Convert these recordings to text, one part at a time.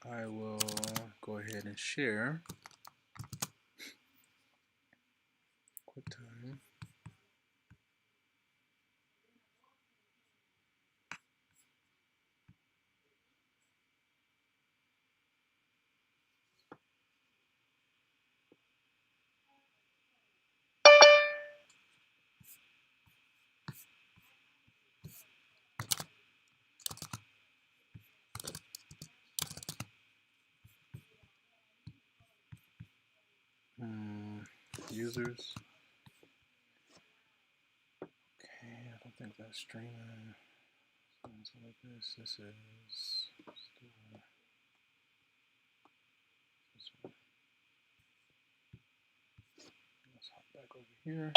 I will go ahead and share. QuickTime. Users. Okay, I don't think that's streaming. Something like this. This is still this one. Let's hop back over here.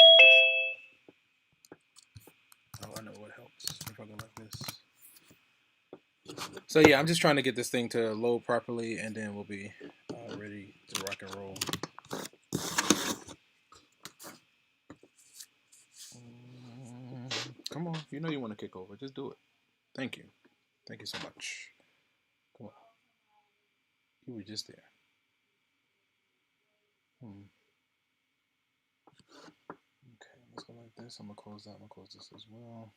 Oh, I know what helps if I go like this. So yeah, I'm just trying to get this thing to load properly, and then we'll be ready to rock and roll. Come on, you know you want to kick over. Just do it. Thank you. Thank you so much. Come on. You were just there. Okay, let's go like this. I'm going to close that. I'm going to close this as well.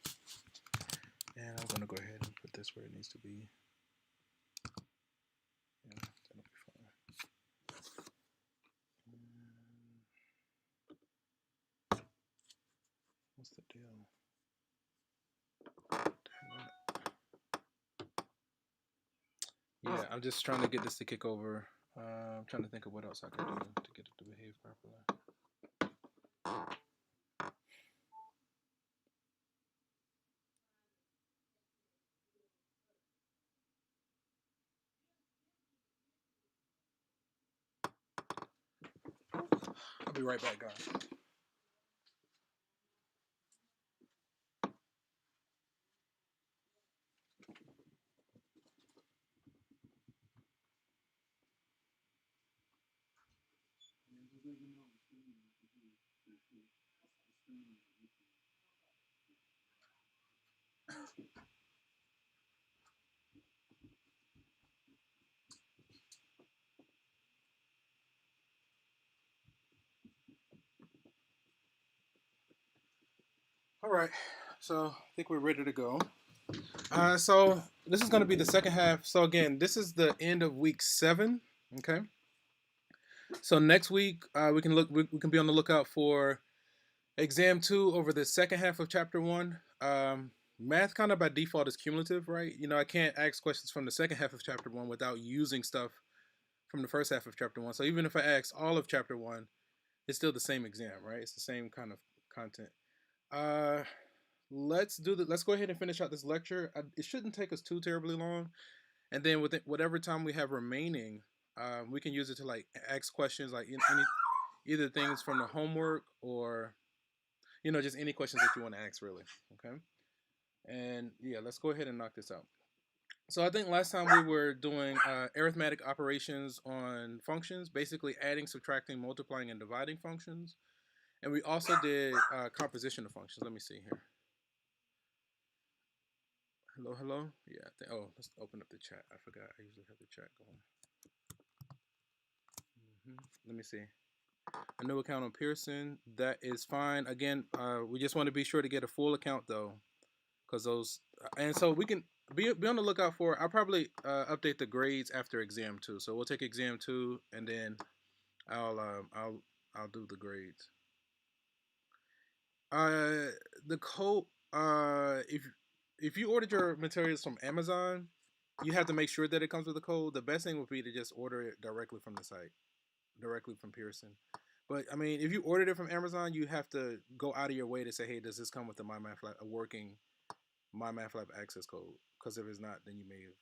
And I'm going to go ahead and put this where it needs to be. Yeah, that'll be fine. What's the deal? Yeah, I'm just trying to get this to kick over. I'm trying to think of what else I could do to get it to behave properly. I'll be right back, guys. All right, so I think we're ready to go. So this is going to be the second half. So again, this is the end of week 7. Okay. So next week we can look. We can be on the lookout for exam 2 over the second half of chapter 1. Math kind of by default is cumulative, right? You know, I can't ask questions from the second half of chapter 1 without using stuff from the first half of chapter 1. So even if I ask all of chapter 1, it's still the same exam, right? It's the same kind of content. Let's go ahead and finish out this lecture. It shouldn't take us too terribly long, and then with whatever time we have remaining, we can use it to like ask questions, like either things from the homework or just any questions that you want to ask, really. Okay, and yeah, let's go ahead and knock this out. So I think last time we were doing arithmetic operations on functions, basically adding, subtracting, multiplying, and dividing functions, and we also did composition of functions. Let me see here. Hello, hello. Yeah. Let's open up the chat. I forgot. I usually have the chat going. Let me see. A new account on Pearson. That is fine. Again, we just want to be sure to get a full account though, because those. And so we can be on the lookout for. I'll probably update the grades after exam 2. So we'll take exam 2, and then I'll do the grades. The code. If you ordered your materials from Amazon, you have to make sure that it comes with a code. The best thing would be to just order it directly from the site, directly from Pearson. But I mean, if you ordered it from Amazon, you have to go out of your way to say, "Hey, does this come with the MyMathLab, a working MyMathLab access code?" Because if it's not, then you may have,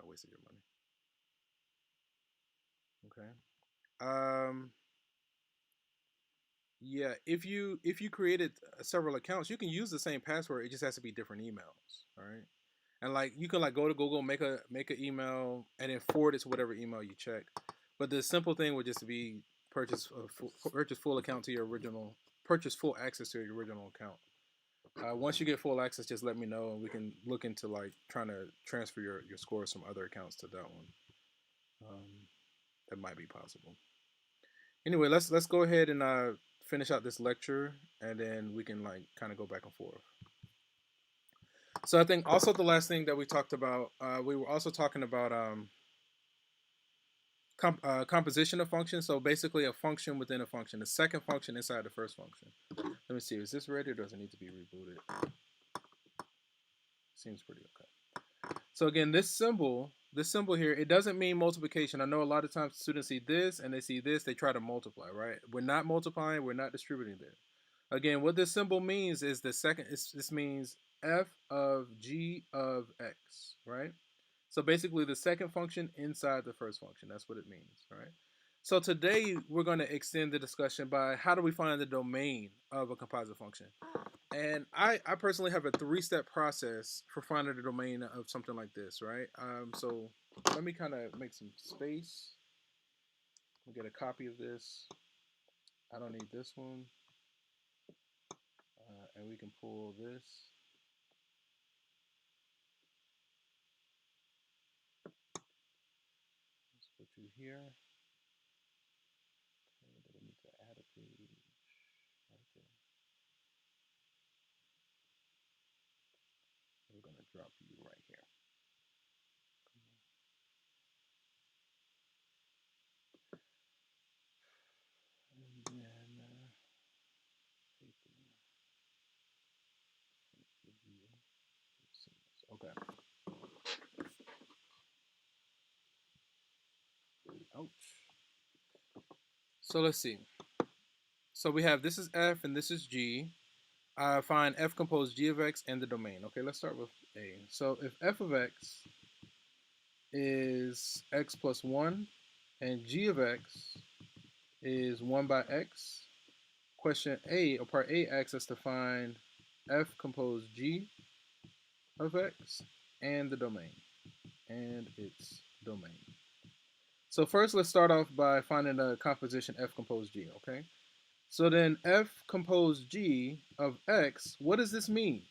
wasted your money. Okay. Yeah. If you created several accounts, you can use the same password. It just has to be different emails. All right. And like you can like go to Google, make an email, and then forward it to whatever email you check. But the simple thing would just be purchase full account to your original, purchase full access to your original account. Once you get full access, just let me know, and we can look into like trying to transfer your scores from other accounts to that one. That might be possible. Anyway, let's go ahead and finish out this lecture, and then we can like kind of go back and forth. So I think also the last thing that we talked about, we were also talking about composition of functions. So basically, a function within a function, the second function inside the first function. Let me see, is this ready or does it need to be rebooted? Seems pretty okay. So again, this symbol here, it doesn't mean multiplication. I know a lot of times students see this and they see this, they try to multiply, right? We're not multiplying, we're not distributing there. Again, what this symbol means is the second, this means f of g of x, right? So basically the second function inside the first function, that's what it means, right? So today we're going to extend the discussion by how do we find the domain of a composite function? And I personally have a 3-step process for finding the domain of something like this, right? So let me kind of make some space. We'll get a copy of this. I don't need this one. And we can pull this. Let's put you here. Okay, we need to add a page right there. We're going to drop you right here. And then okay. Ouch. So let's see. So we have this is f and this is g. Find f compose g of x and the domain. Okay, let's start with a. So if f of x is x plus 1 and g of x is 1 by x, question A or part A asks us to find f compose g of x and the domain and its domain. So first let's start off by finding the composition f compose g, okay? So then f compose g of x, what does this mean?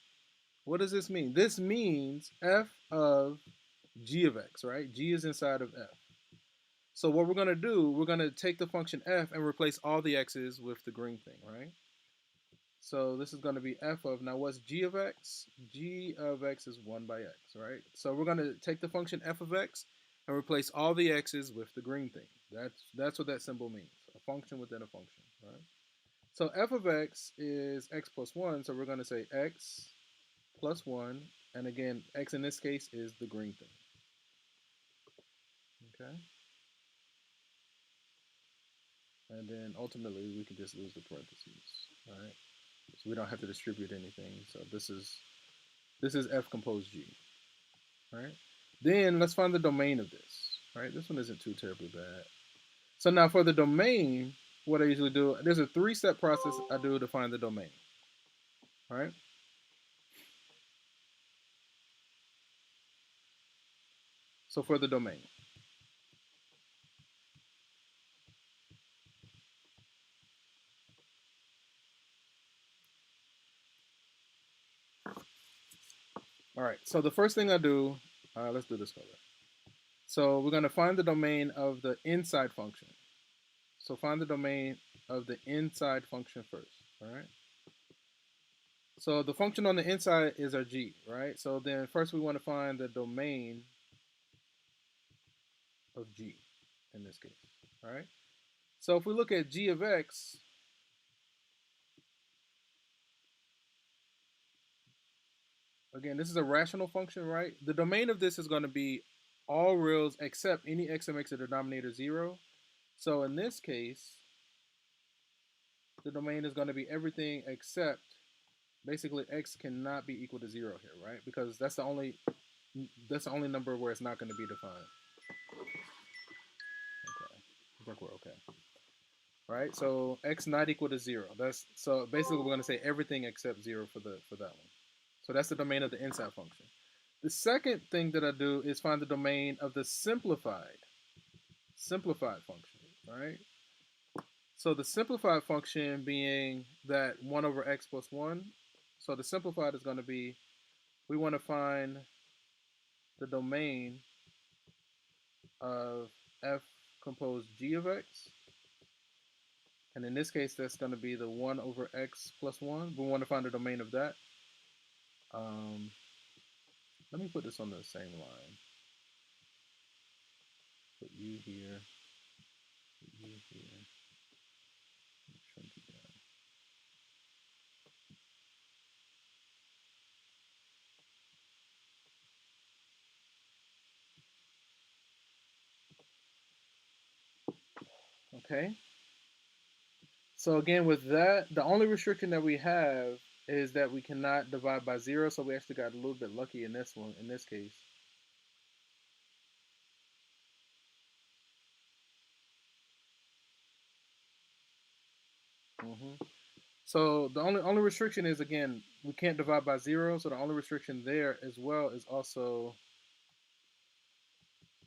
What does this mean? This means f of g of x, right? G is inside of f. So what we're going to do, we're going to take the function f and replace all the x's with the green thing, right? So this is going to be f of, now what's g of x? G of x is 1 by x, right? So we're going to take the function f of x and replace all the x's with the green thing. That's what that symbol means, a function within a function, right? So f of x is x plus 1, so we're going to say x plus 1, and again, x in this case is the green thing. Okay? And then ultimately we can just lose the parentheses, right? So we don't have to distribute anything. So this is f compose g, right? Then let's find the domain of this, right? This one isn't too terribly bad. So now for the domain, what I usually do, there's a 3-step process I do to find the domain, right? So for the domain, all right, so the first thing I do, let's do this color. So we're going to find the domain of the inside function. So find the domain of the inside function first, all right? So the function on the inside is our g, right? So then first we want to find the domain of g in this case, all right? So if we look at g of x, again, this is a rational function, right? The domain of this is going to be all reals except any x that makes the denominator 0. So in this case, the domain is going to be everything except, basically x cannot be equal to 0 here, right? Because that's the only number where it's not going to be defined. Okay, I think we're okay. Right, so x not equal to 0. That's, so basically we're going to say everything except 0 for that one. So that's the domain of the inside function. The second thing that I do is find the domain of the simplified function, right? So the simplified function being that 1 over x plus 1. So the simplified is going to be, we want to find the domain of f compose g of x. And in this case, that's going to be the 1 over x plus 1. We want to find the domain of that. Let me put this on the same line. Put u here, put u here. Shrink it down. Okay. So again, with that, the only restriction that we have is that we cannot divide by 0. So we actually got a little bit lucky in this one, in this case. So the only restriction is, again, we can't divide by 0. So the only restriction there as well is also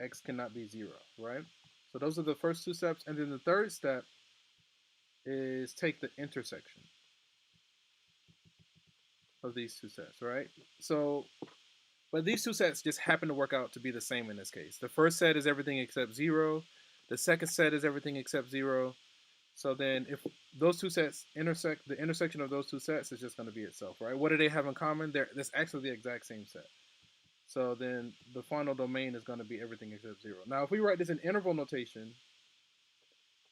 x cannot be 0, right? So those are the first two steps. And then the third step is take the intersection of these two sets, right? So, but these two sets just happen to work out to be the same in this case. The first set is everything except 0. The second set is everything except 0. So then if those two sets intersect, the intersection of those two sets is just going to be itself, right? What do they have in common? That's actually the exact same set. So then the final domain is going to be everything except 0. Now, if we write this in interval notation,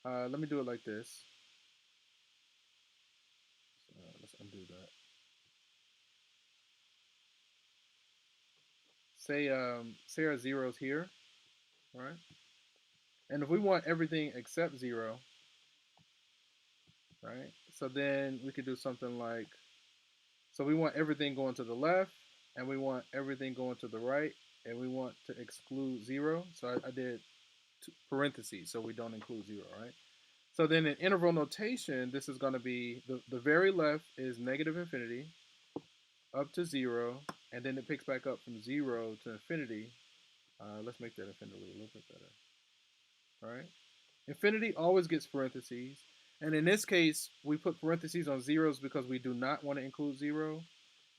let me do it like this. Let's undo that. Say our 0's here, right? And if we want everything except 0, right? So then we could do something like, so we want everything going to the left, and we want everything going to the right, and we want to exclude 0. So I did parentheses so we don't include 0, right? So then in interval notation, this is going to be, the very left is negative infinity up to 0, and then it picks back up from 0 to infinity. Let's make that infinity a little bit better. All right? Infinity always gets parentheses. And in this case, we put parentheses on 0s because we do not want to include 0.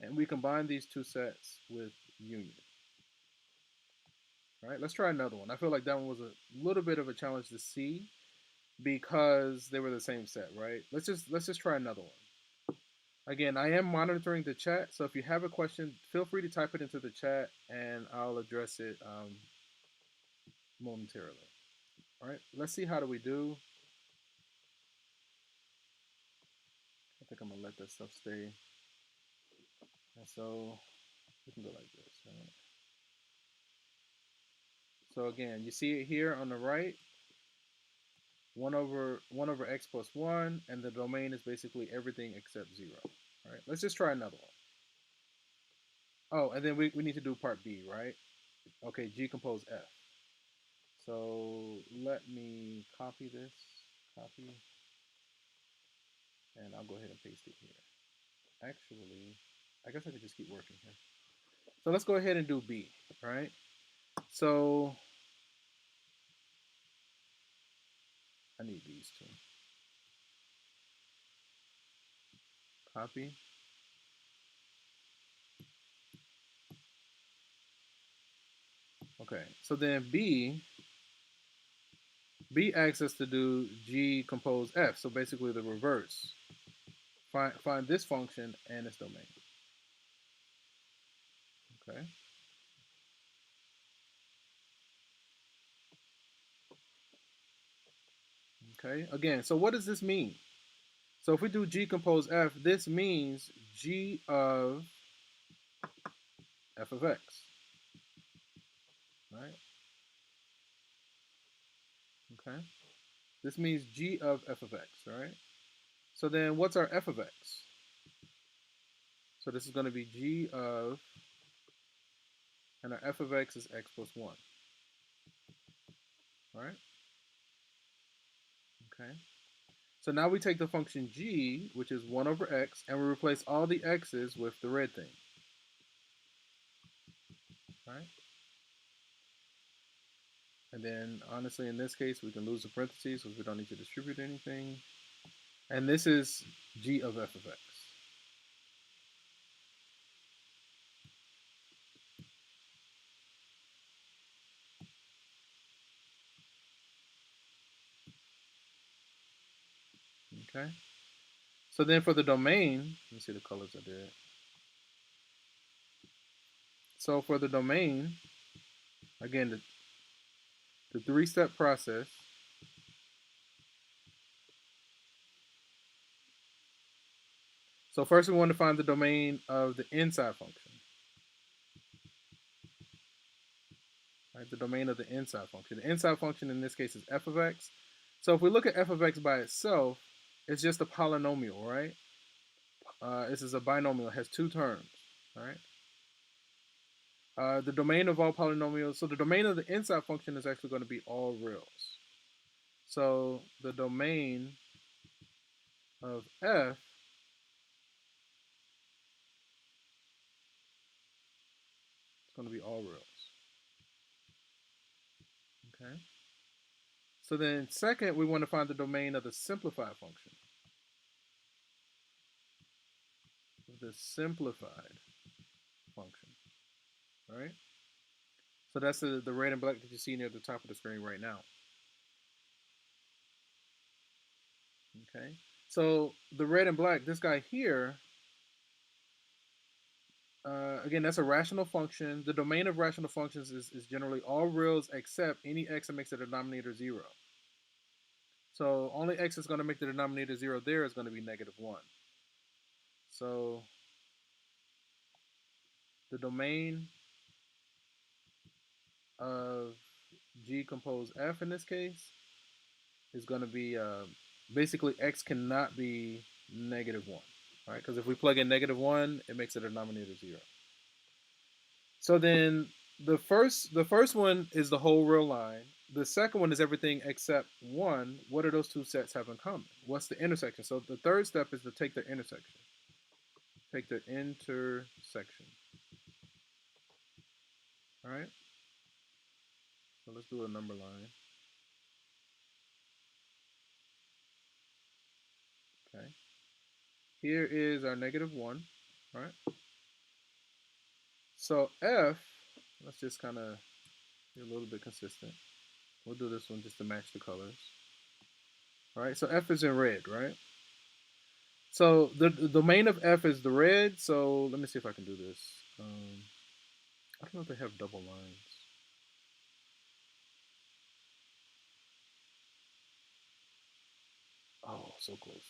And we combine these two sets with union. All right, let's try another one. I feel like that one was a little bit of a challenge to see because they were the same set, right? Let's just try another one. Again, I am monitoring the chat, so if you have a question, feel free to type it into the chat and I'll address it momentarily. All right, let's see how do we do. I think I'm gonna let that stuff stay. And so we can go like this, right? So again, you see it here on the right, 1 over x plus 1, and the domain is basically everything except 0. All right, let's just try another one. Oh, and then we need to do part B, right? Okay, G compose F. So let me copy this, copy, and I'll go ahead and paste it here. Actually, I guess I could just keep working here. So let's go ahead and do B, right? So I need these two. Copy. Okay, so then B asks us to do G compose F, so basically the reverse. Find this function and its domain. Okay. Okay, again, so what does this mean? So if we do G compose F, this means G of F of X, right? Okay. This means G of F of X, right? So then what's our F of X? So this is going to be G of, and our F of X is X plus 1, right? Okay. So now we take the function G, which is 1 over X, and we replace all the X's with the red thing, right? And then honestly, in this case, we can lose the parentheses because we don't need to distribute anything. And this is G of F of X. Okay. So then for the domain, let me see the colors I did. So for the domain, again, the three-step process. So first we want to find the domain of the inside function. Right, the domain of the inside function. The inside function in this case is f of x. So if we look at f of x by itself, it's just a polynomial, right? This is a binomial. It has two terms, right? The domain of all polynomials. So the domain of the inside function is actually going to be all reals. So the domain of f is going to be all reals. Okay. So then second, we want to find the domain of the simplified function. The simplified function, right? So that's the red and black that you see near the top of the screen right now. Okay. So the red and black, this guy here, again, that's a rational function. The domain of rational functions is generally all reals except any x that makes the denominator 0. So only x is going to make the denominator 0 there is going to be -1. So the domain of G compose F in this case is going to be basically x cannot be -1, right? Because if we plug in -1, it makes the denominator 0. So then the first one is the whole real line. The second one is everything except 1. What do those two sets have in common? What's the intersection? So the third step is to take the intersection. Take the intersection. All right? So let's do a number line. Okay. Here is our -1, right? So f, let's just kind of be a little bit consistent. We'll do this one just to match the colors. All right, so f is in red, right? So the domain of f is the red. So let me see if I can do this. I don't know if they have double lines. Oh, so close.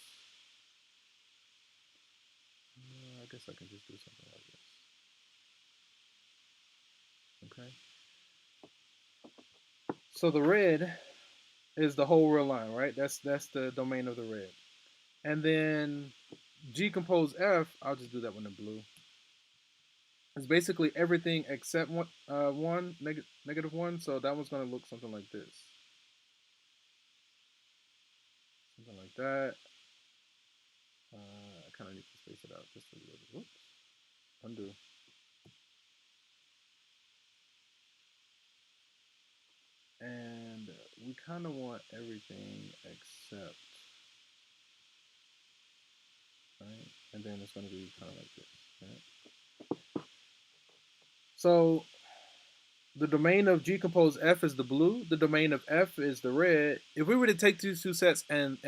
I guess I can just do something like this. Okay. So the red is the whole real line, right? That's the domain of the red. And then G compose F, I'll just do that one in blue. It's basically everything except -1. So that one's going to look something like this. Something like that. I kind of need to space it out just a little bit. Whoops. Undo. And we kind of want everything except, right? And then it's going to be kind of like this, right? So the domain of G compose F is the blue. The domain of F is the red. If we were to take these two sets and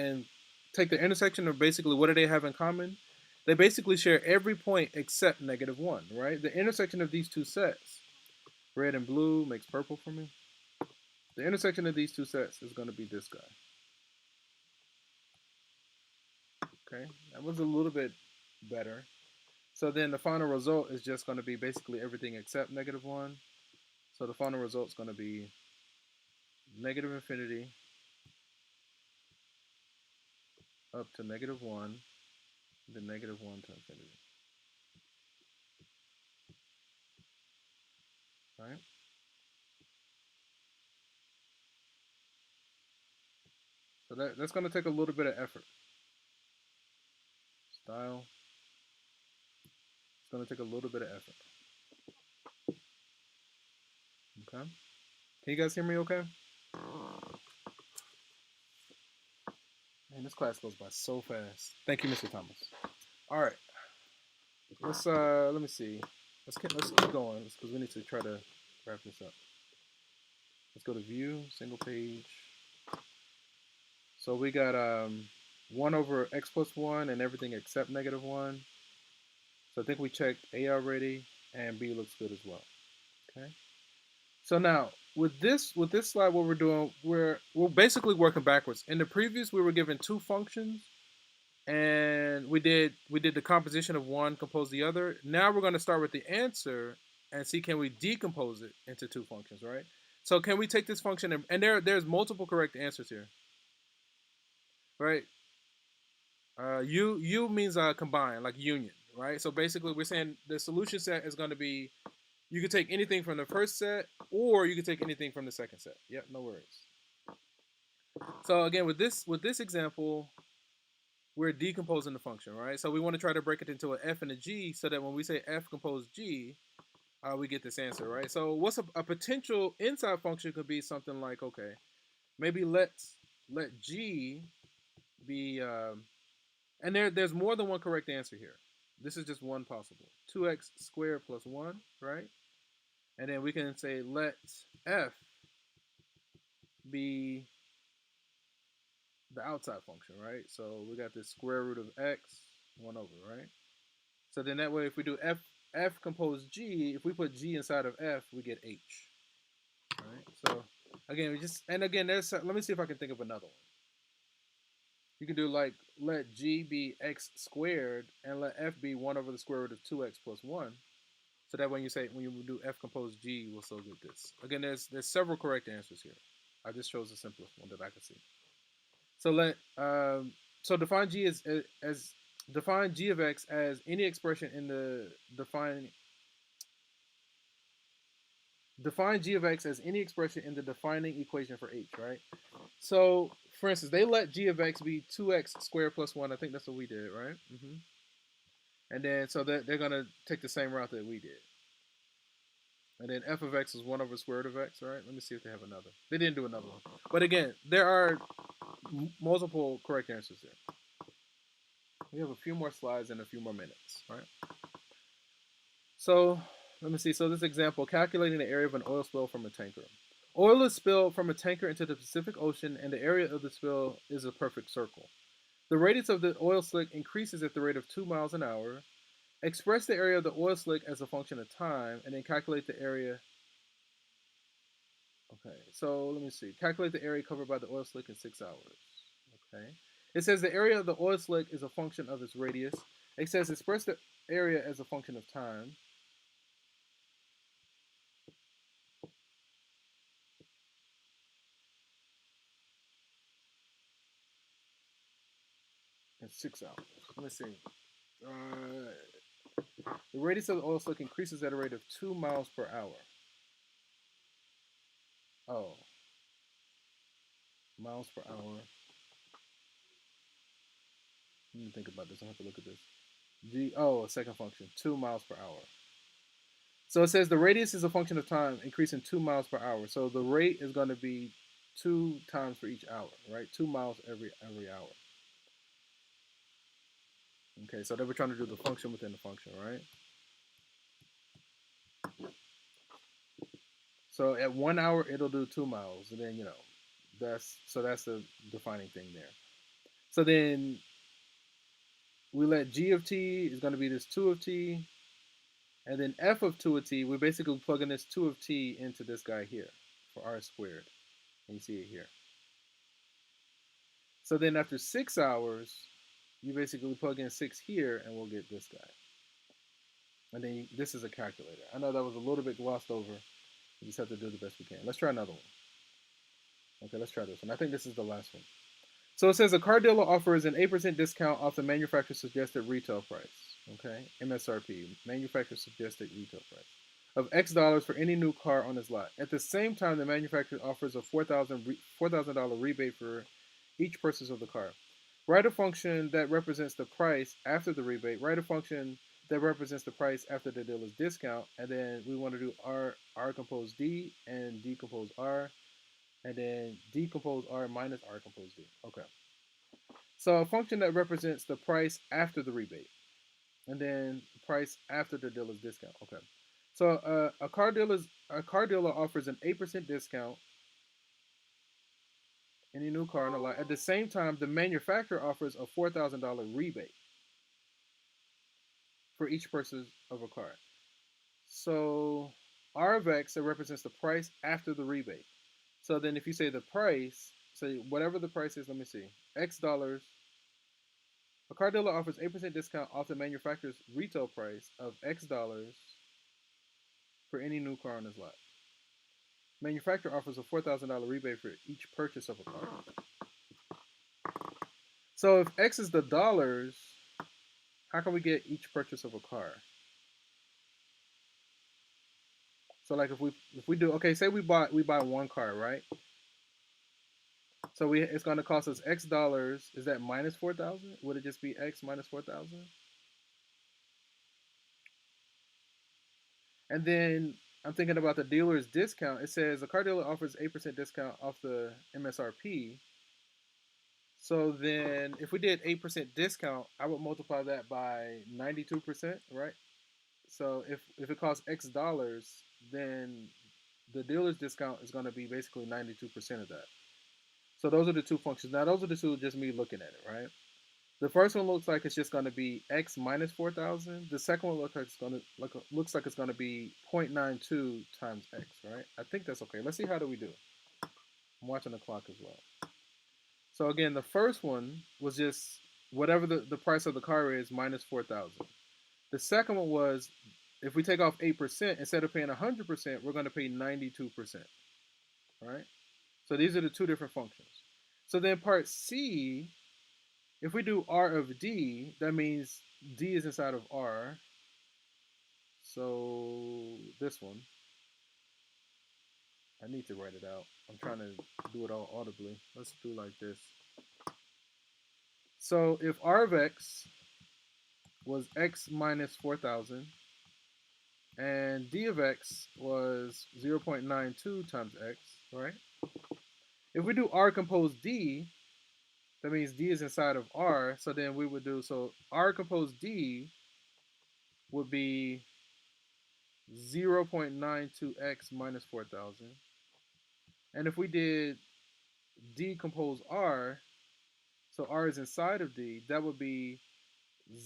take the intersection of basically what do they have in common, they basically share every point except -1, right? The intersection of these two sets, red and blue makes purple for me. The intersection of these two sets is going to be this guy. Okay, that was a little bit better. So then the final result is just going to be basically everything except -1. So the final result is going to be -infinity up to -1, then -1 to infinity. Right? So that's going to take a little bit of effort. Style. It's going to take a little bit of effort. Okay? Can you guys hear me okay? Man, this class goes by so fast. Thank you, Mr. Thomas. All right. Let's let me see. Let's keep going because we need to try to wrap this up. Let's go to view, single page. So we got 1 over x plus 1 and everything except -1. So I think we checked A already, and B looks good as well. Okay. So now with this slide, what we're doing, we're basically working backwards. In the previous, we were given two functions, and we did the composition of one compose the other. Now we're going to start with the answer and see, can we decompose it into two functions, right? So can we take this function and there's multiple correct answers here, right? U means combine, like union, right? So basically, we're saying the solution set is going to be, you can take anything from the first set, or you can take anything from the second set. Yep, no worries. So again, with this example, we're decomposing the function, right? So we want to try to break it into an f and a g, so that when we say f compose g, we get this answer, right? So what's a potential inside function could be something like, okay, maybe let g be, and there's more than one correct answer here. This is just one possible. 2x squared plus 1, right? And then we can say let f be the outside function, right? So we got this square root of x, 1 over, right? So then that way, if we do f compose g, if we put g inside of f, we get h, right? So again, there's, let me see if I can think of another one. You can do like let g be x squared and let f be 1 over the square root of 2x plus 1. So that when you do f compose g, we'll still get this. Again, there's several correct answers here. I just chose the simplest one that I could see. So define g as define g of x as any expression in the define g of x as any expression in the defining equation for h, right? So for instance, they let g of x be 2x squared plus 1. I think that's what we did, right? And then so they're gonna take the same route that we did. And then f of x is 1 over the square root of x, right? Let me see if they have another. They didn't do another one. But again, there are multiple correct answers there. We have a few more slides and a few more minutes, right? So let me see. So this example, calculating the area of an oil spill from a tanker. Oil is spilled from a tanker into the Pacific Ocean, and the area of the spill is a perfect circle. The radius of the oil slick increases at the rate of 2 miles an hour. Express the area of the oil slick as a function of time, and then calculate the area. Okay, so let me see. Calculate the area covered by the oil slick in 6 hours. Okay. It says the area of the oil slick is a function of its radius. It says express the area as a function of time. In 6 hours. Let me see. The radius of the oil slick increases at a rate of 2 miles per hour. Oh. Miles per hour. Let me think about this. I have to look at this. A second function. 2 miles per hour. So it says the radius is a function of time, increasing 2 miles per hour. So the rate is going to be 2 times for each hour, right? 2 miles every hour. Okay, so they were trying to do the function within the function, right? So at 1 hour, it'll do 2 miles. And then, that's the defining thing there. So then we let g of t is going to be this 2 of t. And then f of 2 of t, we're basically plugging this 2 of t into this guy here for r squared. And you see it here. So then after 6 hours, you basically plug in 6 here, and we'll get this guy. And then this is a calculator. I know that was a little bit glossed over. We just have to do the best we can. Let's try another one. Okay, let's try this one. I think this is the last one. So it says a car dealer offers an 8% discount off the manufacturer's suggested retail price. Okay, MSRP, manufacturer suggested retail price, of X dollars for any new car on his lot. At the same time, the manufacturer offers a $4,000 rebate for each purchase of the car. Write a function that represents the price after the rebate. Write a function that represents the price after the dealer's discount. And then we want to do R compose D and decompose R. And then decompose R minus R compose D. Okay. So a function that represents the price after the rebate. And then price after the dealer's discount. Okay. So a car dealer offers an 8% discount any new car on the lot. At the same time, the manufacturer offers a $4,000 rebate for each purchase of a car. So R of X, that represents the price after the rebate. So then if you say the price, say whatever the price is, let me see, X dollars, a car dealer offers 8% discount off the manufacturer's retail price of X dollars for any new car on his lot. Manufacturer offers a $4,000 rebate for each purchase of a car. So if X is the dollars, how can we get each purchase of a car? So like if we do, okay, say we buy one car, right? So it's going to cost us X dollars. Is that minus 4,000? Would it just be X minus 4,000? And then I'm thinking about the dealer's discount. It says a car dealer offers 8% discount off the MSRP. So then if we did 8% discount, I would multiply that by 92%, right? So if it costs X dollars, then the dealer's discount is going to be basically 92% of that. So those are the two functions. Now those are the two, just me looking at it, right? The first one looks like it's just going to be X minus 4,000. The second one looks like it's going to be 0.92 times X, right? I think that's okay. Let's see how do we do. I'm watching the clock as well. So again, the first one was just whatever the price of the car is minus 4,000. The second one was if we take off 8%, instead of paying 100%, we're going to pay 92%, right? So these are the two different functions. So then part C, if we do R of D, that means D is inside of R. So this one, I need to write it out. I'm trying to do it all audibly. Let's do like this. So if R of X was X minus 4,000 and D of X was 0.92 times X, right? If we do R composed D, that means D is inside of R. So then we would do, so R composed D would be 0.92x minus 4,000. And if we did D compose R, so R is inside of D, that would be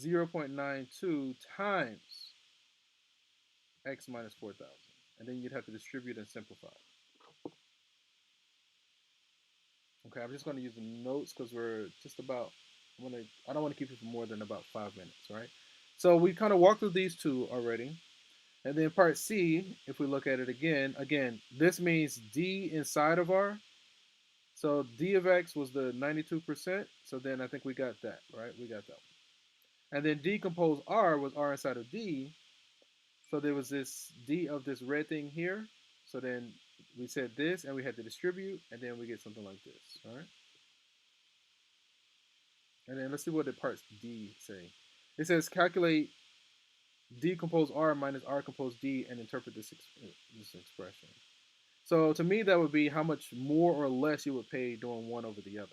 0.92 times x minus 4,000. And then you'd have to distribute and simplify. Okay, I'm just going to use the notes because we're just about, I don't want to keep it for more than about 5 minutes, right? So we kind of walked through these two already. And then part C, if we look at it again, this means D inside of R. So D of X was the 92%. So then I think we got that, right? We got that one. And then decompose R was R inside of D. So there was this D of this red thing here. So then we said this and we had to distribute and then we get something like this, all right? And then let's see what the parts D say. It says calculate decompose R minus R compose D and interpret this expression. So to me, that would be how much more or less you would pay doing one over the other.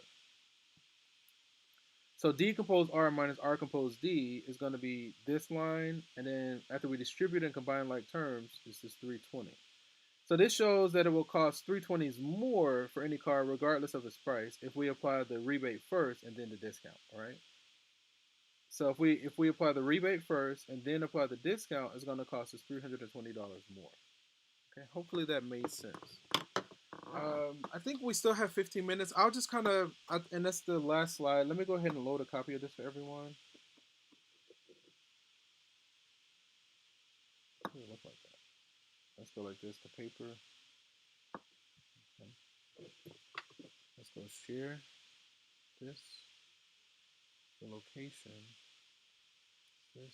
So decompose R minus R compose D is going to be this line, and then after we distribute and combine like terms, this is 320. So this shows that it will cost 320s more for any car regardless of its price if we apply the rebate first and then the discount, all right? So if we apply the rebate first and then apply the discount, it's going to cost us $320 more. Okay, hopefully that made sense. I think we still have 15 minutes. I'll just kind of, and that's the last slide. Let me go ahead and load a copy of this for everyone. It look like that. Let's go like this, the paper. Okay. Let's go share this, the location, this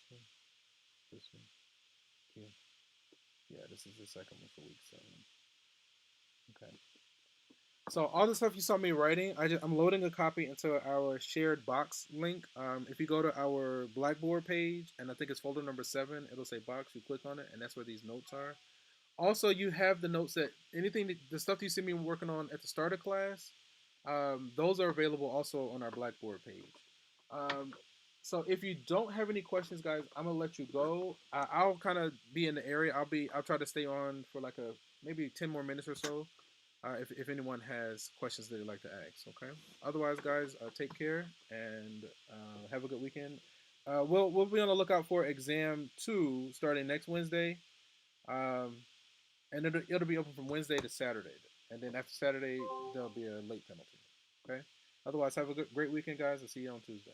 one, here. Yeah, this is the second one for week 7. Okay. So all the stuff you saw me writing, I'm loading a copy into our shared box link. If you go to our Blackboard page, and I think it's folder number 7, it'll say box. You click on it, and that's where these notes are. Also, you have the notes that the stuff you see me working on at the start of class, those are available also on our Blackboard page. So if you don't have any questions, guys, I'm gonna let you go. I'll kind of be in the area. I'll try to stay on for like maybe 10 more minutes or so. if anyone has questions that they'd like to ask. Okay. Otherwise, guys, take care and have a good weekend. We'll be on the lookout for exam 2 starting next Wednesday, and it'll be open from Wednesday to Saturday, and then after Saturday there'll be a late penalty. Okay. Otherwise, have a great weekend, guys. I'll see you on Tuesday.